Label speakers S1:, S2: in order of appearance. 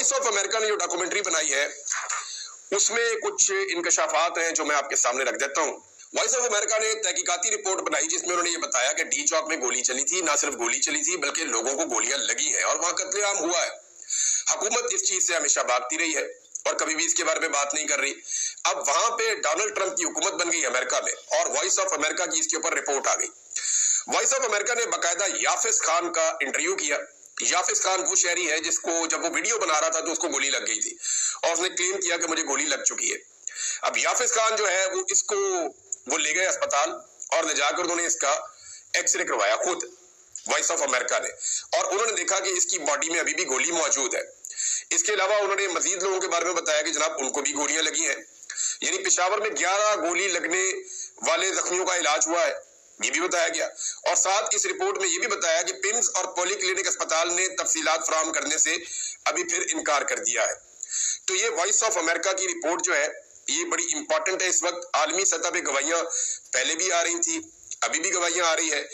S1: Voice of America ने जो documentary बनाई है उसमें कुछ इंकशाफात हैं जो मैं आपके सामने रख देता हूँ। वॉइस ऑफ अमेरिका ने तहकीकाती रिपोर्ट बनाई जिसमें उन्होंने ये बताया कि डी चौक में गोली चली थी, ना सिर्फ गोली चली थी बल्कि लोगों को गोलियां लगी हैं और वहां कत्लेआम हुआ है। हुकूमत इस चीज से हमेशा भागती रही है और कभी भी इसके बारे में बात नहीं कर रही। अब वहां पे डोनाल्ड ट्रंप की हुकूमत बन गई अमेरिका में और वॉइस ऑफ अमेरिका की इसके ऊपर रिपोर्ट आ गई। वॉइस ऑफ अमेरिका ने बाकायदा याफिस खान का इंटरव्यू किया। याफिस खान वो शहरी है जिसको जब वो वीडियो बना रहा था तो उसको गोली लग गई थी और उसने क्लेम किया कि मुझे गोली लग चुकी है। अब याफिस खान जो है वो ले गए अस्पताल और ले जाकर उन्होंने इसका एक्सरे करवाया खुद वॉइस ऑफ अमेरिका ने, और उन्होंने देखा कि इसकी बॉडी में अभी भी गोली मौजूद है। इसके अलावा उन्होंने मजीद लोगों के बारे में बताया कि जनाब उनको भी गोलियां लगी हैं, यानी पेशावर में 11 गोली लगने वाले जख्मियों का इलाज हुआ है, ये भी बताया गया। और साथ इस रिपोर्ट में ये भी बताया कि पिम्स और पॉली क्लिनिक अस्पताल ने तफसीलात फराहम करने से अभी फिर इनकार कर दिया है। तो ये वॉइस ऑफ अमेरिका की रिपोर्ट जो है ये बड़ी इंपॉर्टेंट है। इस वक्त आलमी सतह पे गवाहियां पहले भी आ रही थी, अभी भी गवाहियां आ रही है।